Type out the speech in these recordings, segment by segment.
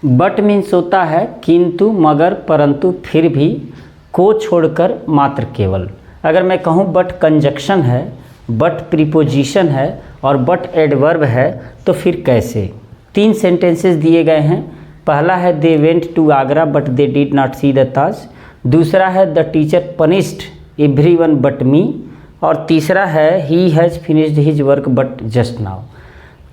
But means होता है किंतु, मगर, परंतु, फिर भी, को छोड़कर, मात्र, केवल। अगर मैं कहूँ बट कंजक्शन है, बट प्रीपोजिशन है और बट एडवर्ब है तो फिर कैसे। 3 सेंटेंसेस दिए गए हैं। पहला है they went to Agra but they did not see the Taj. दूसरा है the teacher punished everyone but me. और तीसरा है he has finished his work but just now.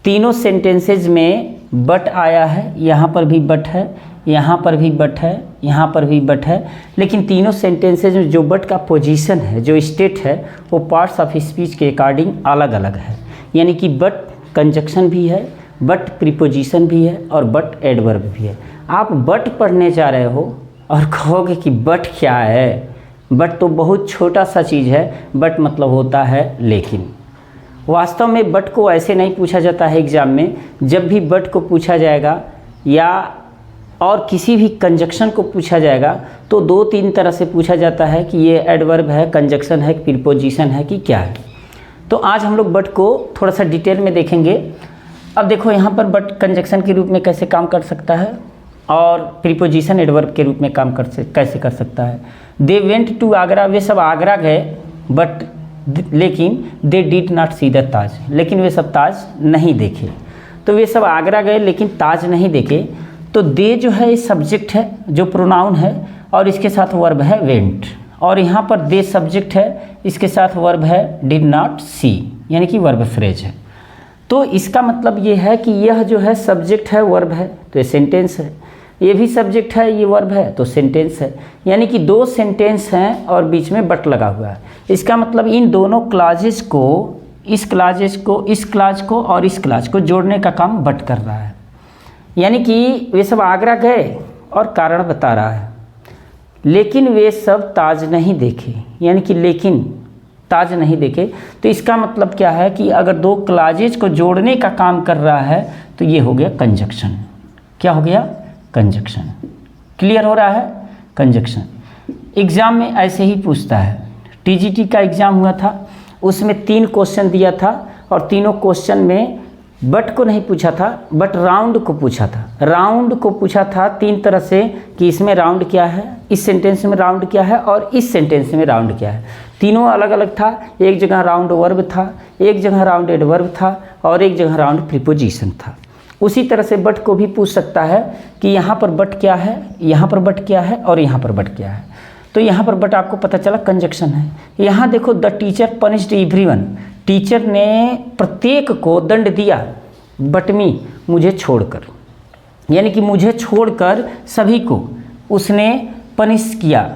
तीनों सेंटेंसेज में बट आया है, यहाँ पर भी बट है, यहाँ पर भी बट है, यहाँ पर भी बट है, लेकिन तीनों सेंटेंसेज में जो बट का पोजीशन है, जो स्टेट है, वो पार्ट्स ऑफ स्पीच के अकॉर्डिंग अलग अलग है। यानी कि बट कंजक्शन भी है, बट प्रीपोजिशन भी है और बट एडवर्ब भी है। आप बट पढ़ने जा रहे हो और कहोगे कि बट क्या है। बट तो बहुत छोटा सा चीज़ है। बट मतलब होता है लेकिन। वास्तव में बट को ऐसे नहीं पूछा जाता है एग्ज़ाम में। जब भी बट को पूछा जाएगा या और किसी भी कंजक्शन को पूछा जाएगा तो 2-3 तरह से पूछा जाता है कि ये एडवर्ब है, कंजक्शन है, प्रीपोजिशन है कि क्या है। तो आज हम लोग बट को थोड़ा सा डिटेल में देखेंगे। अब देखो यहाँ पर बट कंजक्शन के रूप में कैसे काम कर सकता है और प्रीपोजिशन एडवर्ब के रूप में काम कैसे कर सकता है। दे वेंट टू आगरा, वे सब आगरा गए, बट लेकिन they did not see the Taj, लेकिन वे सब ताज नहीं देखे। तो वे सब आगरा गए लेकिन ताज नहीं देखे। तो दे जो है ये सब्जेक्ट है, जो प्रोनाउन है, और इसके साथ वर्ब है वेंट। और यहाँ पर दे सब्जेक्ट है, इसके साथ वर्ब है डिड नॉट सी, यानी कि वर्ब फ्रेज है। तो इसका मतलब ये है कि यह जो है सब्जेक्ट है, वर्ब है, तो ये सेंटेंस है। ये भी सब्जेक्ट है, ये वर्ब है, तो सेंटेंस है। यानी कि 2 सेंटेंस हैं और बीच में बट लगा हुआ है। इसका मतलब इन दोनों क्लाजेस को, इस क्लाजेस को, इस क्लाज को और इस क्लाज को जोड़ने का काम बट कर रहा है। यानी कि वे सब आगरा गए और कारण बता रहा है, लेकिन वे सब ताज नहीं देखे, यानी कि लेकिन ताज नहीं देखे। तो इसका मतलब क्या है कि अगर 2 क्लाजेज को जोड़ने का काम कर रहा है तो ये हो गया कंजक्शन। क्या हो गया? कंजक्शन। क्लियर हो रहा है? कंजक्शन। एग्ज़ाम में ऐसे ही पूछता है। टीजीटी का एग्ज़ाम हुआ था, उसमें 3 क्वेश्चन दिया था और तीनों क्वेश्चन में बट को नहीं पूछा था, बट राउंड को पूछा था। राउंड को पूछा था 3 तरह से कि इसमें राउंड क्या है, इस सेंटेंस में राउंड क्या है और इस सेंटेंस में राउंड क्या है। तीनों अलग अलग था। एक जगह राउंड वर्ब था, एक जगह राउंड एडवर्ब था और एक जगह राउंड प्रीपोजिशन था। उसी तरह से बट को भी पूछ सकता है कि यहाँ पर बट क्या है, यहाँ पर बट क्या है और यहाँ पर बट क्या है। तो यहाँ पर बट आपको पता चला कंजक्शन है। यहाँ देखो the teacher punished everyone, teacher ने प्रत्येक को दंड दिया, बट मी, मुझे छोड़कर, यानी कि मुझे छोड़कर सभी को उसने पनिश किया।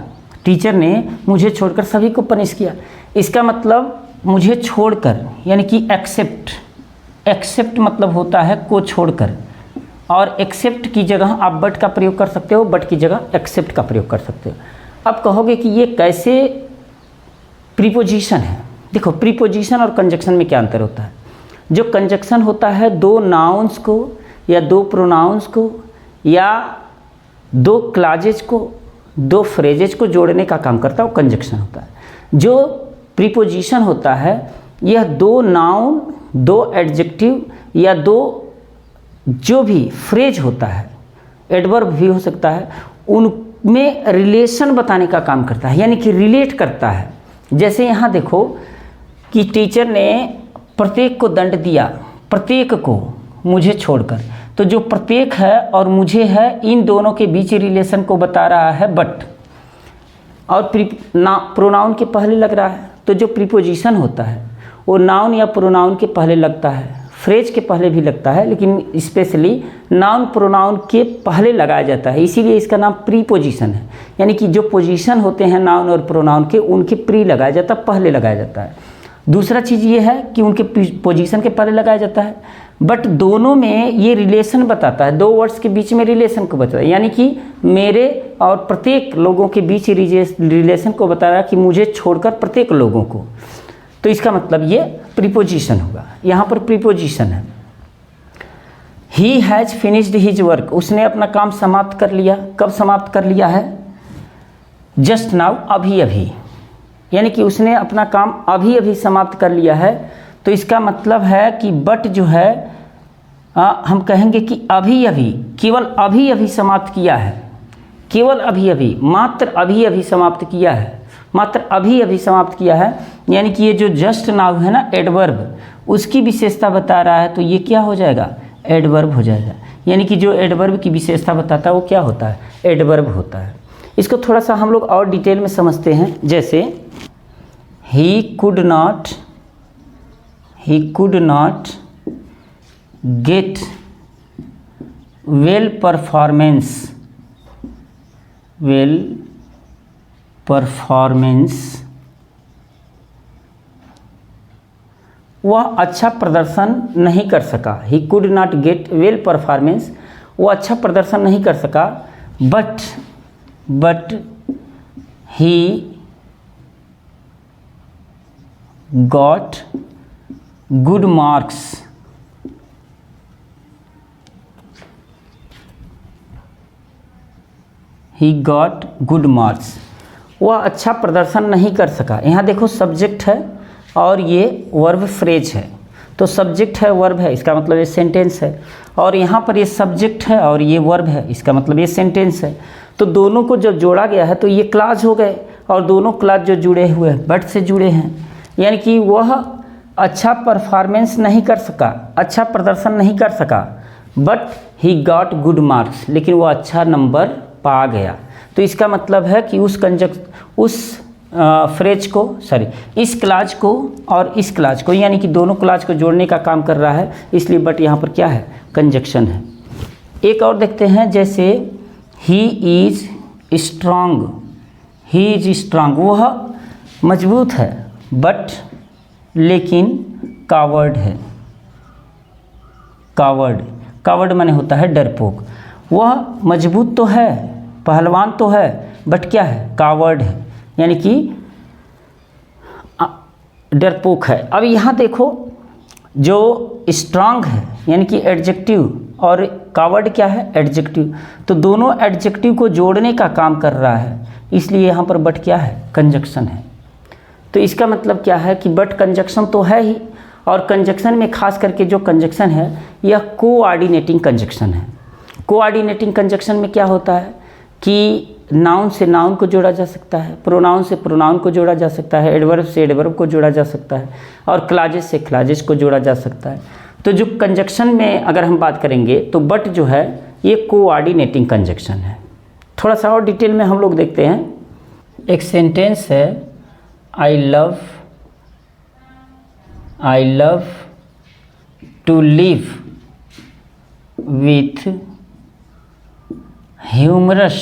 टीचर ने मुझे छोड़कर सभी को पनिश किया। इसका मतलब मुझे छोड़कर यानी कि एक्सेप्ट। एक्सेप्ट मतलब होता है को छोड़कर, और एक्सेप्ट की जगह आप बट का प्रयोग कर सकते हो, बट की जगह एक्सेप्ट का प्रयोग कर सकते हो। अब कहोगे कि ये कैसे प्रीपोजिशन है। देखो प्रीपोजिशन और कंजक्शन में क्या अंतर होता है। जो कंजक्शन होता है 2 नाउन्स को या 2 प्रोनाउंस को या 2 क्लाजेज को, 2 फ्रेजेज को जोड़ने का काम करता है, वो कंजक्शन होता है। जो प्रीपोजिशन होता है यह 2 नाउन, 2 एडजेक्टिव या 2 जो भी फ्रेज होता है, एडवर्ब भी हो सकता है, उनमें रिलेशन बताने का काम करता है, यानी कि रिलेट करता है। जैसे यहाँ देखो कि टीचर ने प्रत्येक को दंड दिया, प्रत्येक को मुझे छोड़कर। तो जो प्रत्येक है और मुझे है, इन दोनों के बीच रिलेशन को बता रहा है बट, और प्रोनाउन के पहले लग रहा है। तो जो प्रीपोजिशन होता है वो नाउन या प्रोनाउन के पहले लगता है, फ्रेज के पहले भी लगता है, लेकिन स्पेशली नाउन प्रोनाउन के पहले लगाया जाता है, इसीलिए इसका नाम प्रीपोजिशन है। यानी कि जो पोजीशन होते हैं नाउन और प्रोनाउन के, उनके प्री लगाया जाता है, पहले लगाया जाता है। दूसरा चीज़ ये है कि उनके पोजीशन के पहले लगाया जाता है। बट दोनों में ये रिलेशन बताता है, 2 वर्ड्स के बीच में रिलेशन को बताता है, यानी कि मेरे और प्रत्येक लोगों के बीच रिलेशन को बता रहा है कि मुझे छोड़कर प्रत्येक लोगों को। तो इसका मतलब ये प्रीपोजिशन होगा। यहाँ पर प्रीपोजिशन है। He has finished his work, उसने अपना काम समाप्त कर लिया। कब समाप्त कर लिया है? जस्ट नाउ, अभी अभी, यानी कि उसने अपना काम अभी अभी समाप्त कर लिया है। तो इसका मतलब है कि बट जो है हम कहेंगे कि अभी अभी, केवल अभी अभी समाप्त किया है, केवल अभी अभी, मात्र अभी अभी समाप्त किया है, मात्र अभी अभी समाप्त किया है, यानी कि ये जो जस्ट नाउ है ना एडवर्ब, उसकी विशेषता बता रहा है, तो ये क्या हो जाएगा, एडवर्ब हो जाएगा। यानी कि जो एडवर्ब की विशेषता बताता है वो क्या होता है, एडवर्ब होता है। इसको थोड़ा सा हम लोग और डिटेल में समझते हैं। जैसे he could not get well performance, वह अच्छा प्रदर्शन नहीं कर सका। He could not get well performance, वो अच्छा प्रदर्शन नहीं कर सका, but he got good marks. He got good marks, वह अच्छा प्रदर्शन नहीं कर सका। यहाँ देखो सब्जेक्ट है और ये वर्ब फ्रेज है, तो सब्जेक्ट है वर्ब है, इसका मतलब ये सेंटेंस है, और यहाँ पर ये सब्जेक्ट है और ये वर्ब है, इसका मतलब ये सेंटेंस है। तो दोनों को जब जोड़ा गया है तो ये क्लास हो गए, और दोनों क्लास जो जुड़े हुए हैं बट से जुड़े हैं, यानी कि वह अच्छा परफॉर्मेंस नहीं कर सका, अच्छा प्रदर्शन नहीं कर सका, but he got good marks, लेकिन वो अच्छा नंबर पा गया। तो इसका मतलब है कि उस फ्रेज को, इस क्लाज को और इस क्लाज को, यानी कि दोनों क्लाज को जोड़ने का काम कर रहा है, इसलिए बट यहाँ पर क्या है, कंजक्शन है। एक और देखते हैं, जैसे ही इज स्ट्रांग, वह मजबूत है, बट लेकिन कावर्ड है। कावर्ड माने होता है डरपोक। वह मजबूत तो है, पहलवान तो है, बट क्या है, कावर्ड है, यानी कि डरपोक है। अब यहाँ देखो, जो स्ट्रांग है यानी कि एडजेक्टिव, और कावर्ड क्या है, एडजेक्टिव, तो दोनों एडजेक्टिव को जोड़ने का काम कर रहा है, इसलिए यहाँ पर बट क्या है, कंजक्शन है। तो इसका मतलब क्या है कि बट कंजक्शन तो है ही, और कंजक्शन में खास करके जो कंजक्शन है यह कोऑर्डिनेटिंग कंजक्शन है। कोऑर्डिनेटिंग कंजक्शन में क्या होता है कि नाउन से नाउन को जोड़ा जा सकता है, प्रोनाउन से प्रोनाउन को जोड़ा जा सकता है, एडवर्ब से एडवर्ब को जोड़ा जा सकता है, और क्लाजेस से क्लाजेस को जोड़ा जा सकता है। तो जो कंजक्शन में अगर हम बात करेंगे तो बट जो है ये कोऑर्डिनेटिंग कंजक्शन है। थोड़ा सा और डिटेल में हम लोग देखते हैं। एक सेंटेंस है, I love to live with humorous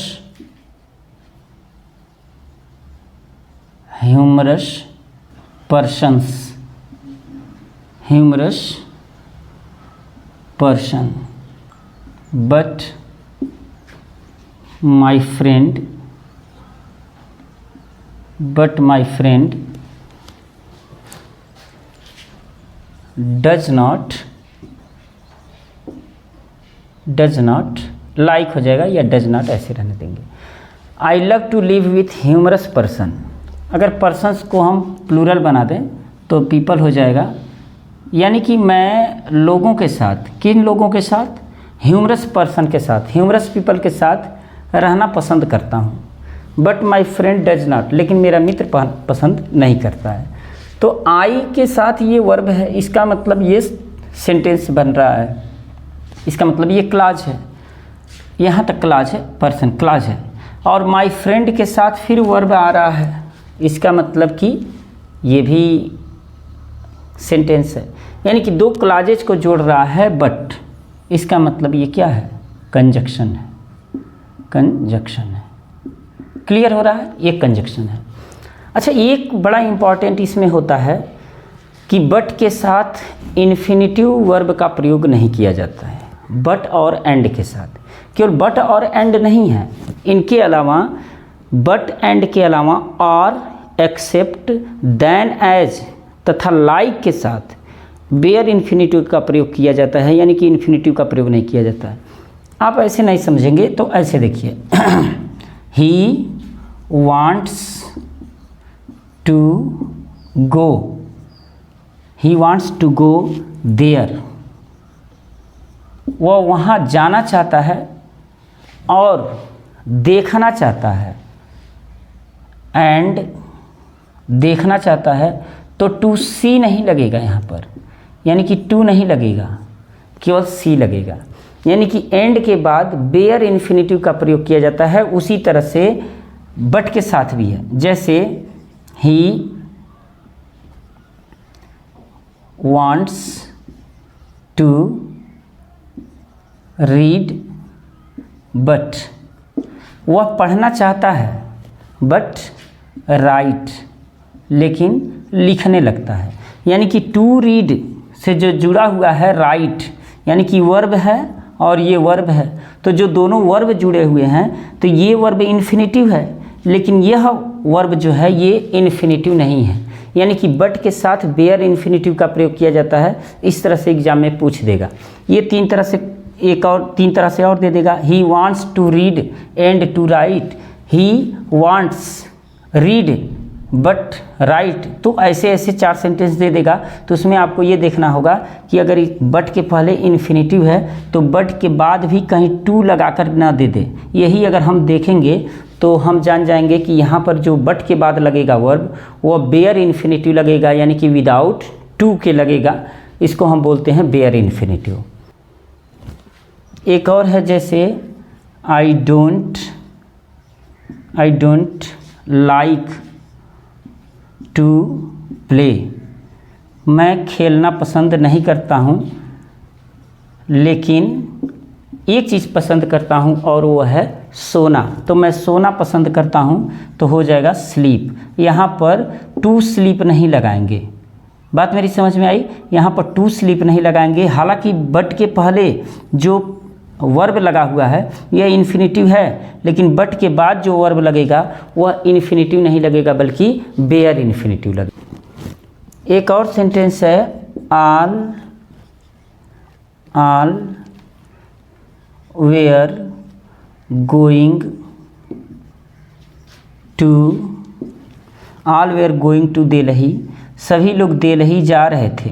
person, but my friend does not like हो जाएगा, या डज नॉट ऐसे रहने देंगे। I love to live with humorous person, अगर पर्सन्स को हम प्लूरल बना दें तो पीपल हो जाएगा, यानी कि मैं लोगों के साथ, किन लोगों के साथ, ह्यूमरस पर्सन के साथ, ह्यूमरस पीपल के साथ रहना पसंद करता हूँ। But my friend does not, लेकिन मेरा मित्र पसंद नहीं करता है। तो आई के साथ ये वर्ब है, इसका मतलब ये सेंटेंस बन रहा है, इसका मतलब ये क्लाज है, यहाँ तक क्लाज है, पर्सन क्लाज है, और माई फ्रेंड के साथ फिर वर्ब आ रहा है, इसका मतलब कि ये भी सेंटेंस है, यानी कि दो क्लाजेज को जोड़ रहा है बट, इसका मतलब ये क्या है, कंजक्शन है। क्लियर हो रहा है, ये कंजक्शन है। अच्छा, एक बड़ा इम्पॉर्टेंट इसमें होता है कि बट के साथ इन्फिनिटिव वर्ब का प्रयोग नहीं किया जाता है, बट और एंड के साथ। केवल बट और एंड नहीं है, इनके अलावा बट एंड के अलावा और, एक्सेप्ट, देन, एज तथा लाइक के साथ बेयर इन्फिनिटिव का प्रयोग किया जाता है, यानी कि इन्फिनिटिव का प्रयोग नहीं किया जाता है। आप ऐसे नहीं समझेंगे तो ऐसे देखिए, he wants to go there, वह वहाँ जाना चाहता है और देखना चाहता है, एंड देखना चाहता है, तो टू सी नहीं लगेगा यहाँ पर, यानी कि टू नहीं लगेगा, केवल सी लगेगा। यानी कि एंड के बाद बेयर इन्फिनिटिव का प्रयोग किया जाता है। उसी तरह से बट के साथ भी है, जैसे ही wants to read but, वह पढ़ना चाहता है, बट राइट, लेकिन लिखने लगता है। यानी कि टू रीड से जो जुड़ा हुआ है राइट, यानी कि वर्ब है और ये वर्ब है, तो जो दोनों वर्ब जुड़े हुए हैं तो ये वर्ब इन्फिनिटिव है, लेकिन यह वर्ब जो है ये इन्फिनिटिव नहीं है। यानी कि बट के साथ बेयर इन्फिनिटिव का प्रयोग किया जाता है। इस तरह से एग्जाम में पूछ देगा। ये तीन तरह से, एक और तीन तरह से और दे देगा। He wants to read and to write, he wants read but write, तो ऐसे ऐसे 4 सेंटेंस दे देगा। तो उसमें आपको ये देखना होगा कि अगर बट के पहले इन्फिनिटिव है तो बट के बाद भी कहीं टू लगाकर ना दे दे। यही अगर हम देखेंगे तो हम जान जाएंगे कि यहाँ पर जो बट के बाद लगेगा वर्ब वो बेयर इन्फिनिटिव लगेगा, यानी कि विदाउट टू के लगेगा। इसको हम बोलते हैं बेयर इन्फिनिटिव। एक और है, जैसे I don't like to play, मैं खेलना पसंद नहीं करता हूँ, लेकिन एक चीज़ पसंद करता हूँ और वो है सोना। तो मैं सोना पसंद करता हूँ, तो हो जाएगा स्लीप। यहाँ पर टू स्लीप नहीं लगाएंगे। बात मेरी समझ में आई? यहाँ पर टू स्लीप नहीं लगाएंगे। हालांकि बट के पहले जो वर्ब लगा हुआ है यह इन्फिनिटिव है, लेकिन बट के बाद जो वर्ब लगेगा वह इन्फिनिटिव नहीं लगेगा, बल्कि बेयर इन्फिनिटिव लगेगा। एक और सेंटेंस है, all were going to Delhi, सभी लोग दिल्ली जा रहे थे।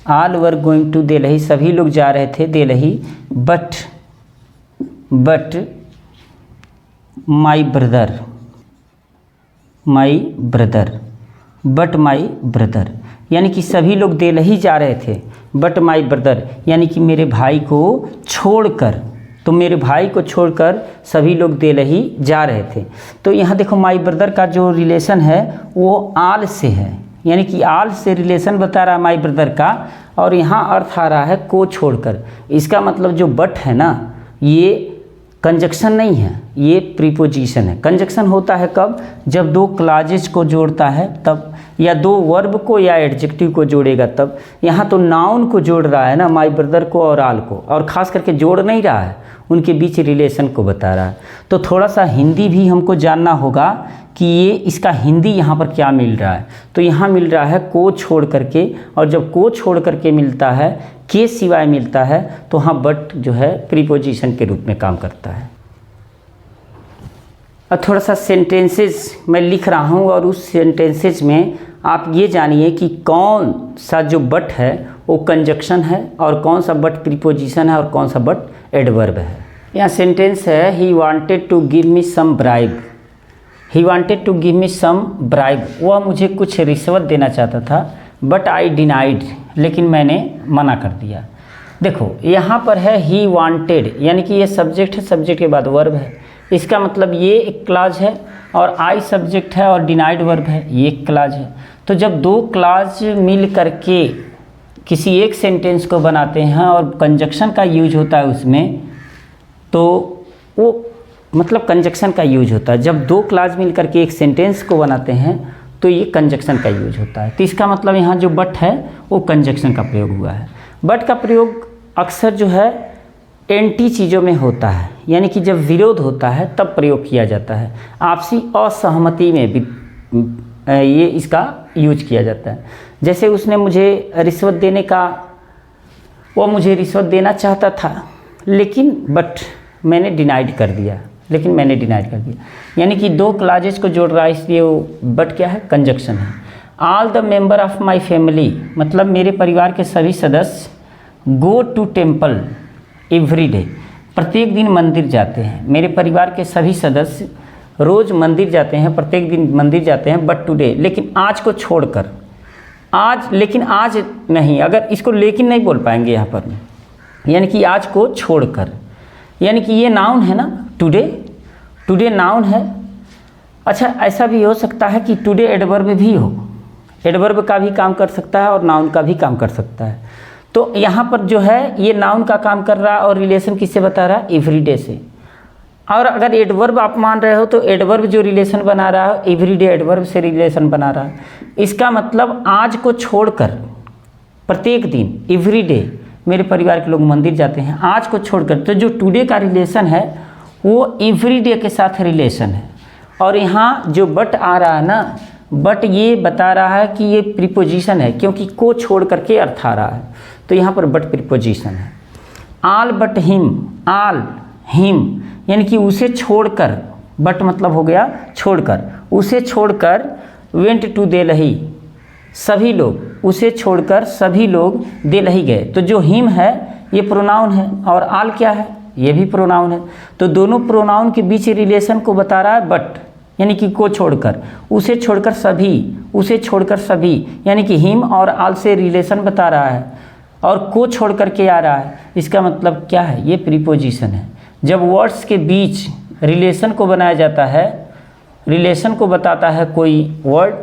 All were going to Delhi, सभी लोग जा रहे थे दिल्ली। बट माई ब्रदर, यानी कि सभी लोग दिल्ली जा रहे थे, बट माई ब्रदर यानी कि मेरे भाई को छोड़कर, तो मेरे भाई को छोड़कर सभी लोग दिल्ली जा रहे थे। तो यहाँ देखो माई ब्रदर का जो रिलेशन है वो आल से है, यानी कि आल से रिलेशन बता रहा है माई ब्रदर का, और यहाँ अर्थ आ रहा है को छोड़कर। इसका मतलब जो बट है ना, ये कंजक्शन नहीं है, ये प्रीपोजिशन है। कंजक्शन होता है कब? जब दो क्लॉजेज को जोड़ता है तब, या दो वर्ब को या एडजेक्टिव को जोड़ेगा तब। यहाँ तो नाउन को जोड़ रहा है ना, माई ब्रदर को और आल को, और ख़ास करके जोड़ नहीं रहा है, उनके बीच रिलेशन को बता रहा है। तो थोड़ा सा हिंदी भी हमको जानना होगा कि ये इसका हिंदी यहाँ पर क्या मिल रहा है। तो यहाँ मिल रहा है को छोड़ करके, और जब को छोड़ करके मिलता है, के सिवाय मिलता है, तो हाँ बट जो है प्रीपोजिशन के रूप में काम करता है। अब थोड़ा सा सेंटेंसेस मैं लिख रहा हूँ, और उस सेंटेंसेस में आप ये जानिए कि कौन सा जो बट है वो कंजक्शन है, और कौन सा बट प्रीपोजिशन है, और कौन सा बट एडवर्ब है। यहाँ सेंटेंस है, he wanted to give me some bribe. He wanted to give me some bribe, वह मुझे कुछ रिश्वत देना चाहता था, बट आई डिनाइड, लेकिन मैंने मना कर दिया। देखो यहाँ पर है ही वांटेड, यानी कि ये सब्जेक्ट है, सब्जेक्ट के बाद वर्ब है। इसका मतलब ये एक क्लॉज है, और आई सब्जेक्ट है और डिनाइड वर्ब है, ये एक क्लॉज है। तो जब दो क्लॉज मिल करके किसी एक सेंटेंस को बनाते हैं और कंजक्शन का यूज होता है उसमें, तो वो मतलब कंजक्शन का यूज होता है। जब दो क्लॉज मिल करके एक सेंटेंस को बनाते हैं तो ये कंजक्शन का यूज होता है। तो इसका मतलब यहाँ जो बट है वो कंजक्शन का प्रयोग हुआ है। बट का प्रयोग अक्सर जो है एंटी चीज़ों में होता है, यानी कि जब विरोध होता है तब प्रयोग किया जाता है। आपसी असहमति में भी ये इसका यूज किया जाता है। जैसे उसने मुझे रिश्वत देने का, वो मुझे रिश्वत देना चाहता था, लेकिन बट मैंने डिनाइड कर दिया, यानी कि दो क्लॉजेज को जोड़ रहा है, इसलिए वो बट क्या है? कंजक्शन है। All the member of my family, मतलब मेरे परिवार के सभी सदस्य गो टू टेम्पल, एवरीडे, प्रत्येक दिन मंदिर जाते हैं। मेरे परिवार के सभी सदस्य रोज़ मंदिर जाते हैं, प्रत्येक दिन मंदिर जाते हैं, बट टुडे, लेकिन आज को छोड़कर, आज, लेकिन आज नहीं, अगर इसको लेकिन नहीं बोल पाएंगे यहाँ पर, यानी कि आज को छोड़कर, यानी कि ये नाउन है ना, टुडे, टुडे नाउन है। अच्छा, ऐसा भी हो सकता है कि टुडे एडवर्ब भी हो, एडवर्ब का भी काम कर सकता है और नाउन का भी काम कर सकता है। तो यहाँ पर जो है ये नाउन का काम कर रहा है और रिलेशन किससे बता रहा है, एवरीडे से। और अगर एडवर्ब आप मान रहे हो तो एडवर्ब जो रिलेशन बना रहा है एवरीडे एडवर्ब से रिलेशन बना रहा है। इसका मतलब आज को छोड़कर, प्रत्येक दिन, एवरीडे मेरे परिवार के लोग मंदिर जाते हैं, आज को छोड़कर, तो जो टुडे का रिलेशन है वो एवरीडे के साथ रिलेशन है। और यहाँ जो बट आ रहा है ना, बट ये बता रहा है कि ये प्रीपोजिशन है, क्योंकि को छोड़ करके अर्थ आ रहा है, तो यहाँ पर बट प्रीपोजिशन है। आल बट हिम, आल हिम यानी कि उसे छोड़कर, बट मतलब हो गया छोड़कर, उसे छोड़कर वेंट टू देलही, सभी लोग, उसे छोड़कर सभी लोग देलही गए। तो जो हिम है ये प्रोनाउन है और आल क्या है, ये भी प्रोनाउन है। तो दोनों प्रोनाउन के बीच रिलेशन को बता रहा है बट, यानी कि को छोड़कर, उसे छोड़कर सभी, उसे छोड़कर सभी, यानी कि हिम और आल से रिलेशन बता रहा है और को छोड़ करके आ रहा है। इसका मतलब क्या है, ये प्रीपोजिशन है। जब वर्ड्स के बीच रिलेशन को बनाया जाता है, रिलेशन को बताता है कोई वर्ड,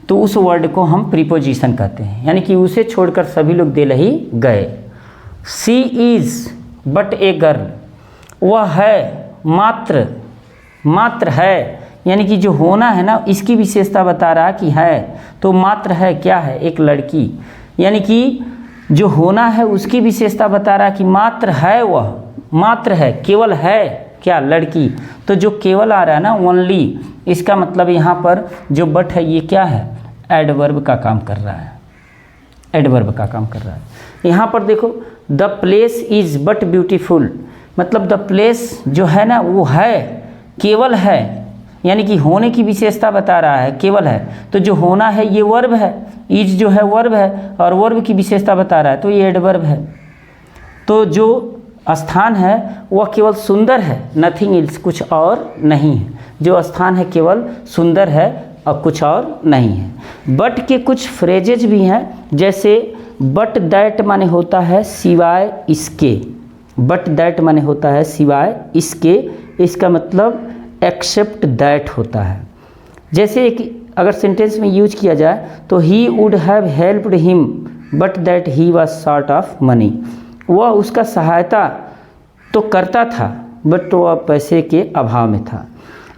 तो उस वर्ड को हम प्रीपोजिशन कहते हैं, यानी कि उसे छोड़कर सभी लोग देलही गए। सी इज़ बट ए गर्ल, वह है मात्र, मात्र है, यानी कि जो होना है ना इसकी विशेषता बता रहा कि है, तो मात्र है क्या है, एक लड़की, यानी कि जो होना है उसकी विशेषता बता रहा कि मात्र है, वह मात्र है, केवल है क्या, लड़की। तो जो केवल आ रहा है ना, ओनली, इसका मतलब यहाँ पर जो बट है ये क्या है, एडवर्ब का काम कर रहा है, एडवर्ब का काम कर रहा है। यहाँ पर देखो, the place is but beautiful, मतलब द प्लेस जो है ना वो है, केवल है, यानी कि होने की विशेषता बता रहा है, केवल है। तो जो होना है ये वर्ब है, इज जो है वर्ब है और वर्ब की विशेषता बता रहा है, तो ये एडवर्ब है। तो जो स्थान है वह केवल सुंदर है, नथिंग एल्स, कुछ और नहीं है। जो स्थान है केवल सुंदर है और कुछ और नहीं है। बट के कुछ फ्रेजेज भी हैं, जैसे बट दैट माने होता है सिवाय इसके, बट दैट माने होता है सिवाय इसके, इसका मतलब एक्सेप्ट दैट होता है। जैसे एक अगर सेंटेंस में यूज किया जाए तो he would have helped him but that he was short of money, वह उसका सहायता तो करता था बट वह पैसे के अभाव में था।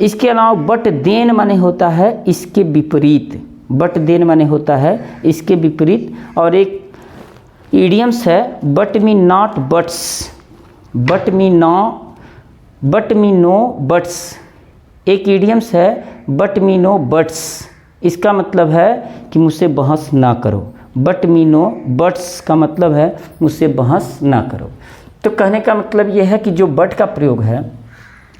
इसके अलावा बट देन माने होता है इसके विपरीत, बट देन माने होता है इसके विपरीत। और एक इडियम्स है but me not buts, but me no buts, एक इडियम्स है बट मी नो बट्स, इसका मतलब है कि मुझसे बहस ना करो। बट मी नो बट्स का मतलब है मुझसे बहस ना करो। तो कहने का मतलब ये है कि जो बट का प्रयोग है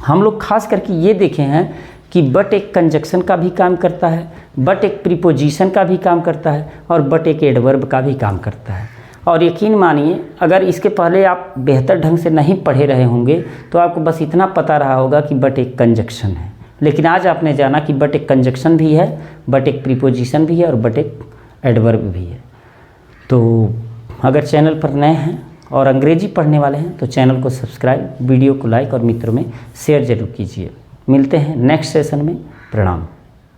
हम लोग खास करके ये देखे हैं कि बट एक कंजक्शन का भी काम करता है, बट एक प्रीपोजिशन का भी काम करता है और बट एक एडवर्ब का भी काम करता है। और यकीन मानिए अगर इसके पहले आप बेहतर ढंग से नहीं पढ़े रहे होंगे तो आपको बस इतना पता रहा होगा कि बट एक कंजक्शन है, लेकिन आज आपने जाना कि बट एक कंजक्शन भी है, बट एक प्रीपोजिशन भी है और बट एक एडवर्ब भी है। तो अगर चैनल पर नए हैं और अंग्रेजी पढ़ने वाले हैं तो चैनल को सब्सक्राइब, वीडियो को लाइक और मित्रों में शेयर जरूर कीजिए। मिलते हैं नेक्स्ट सेशन में। प्रणाम।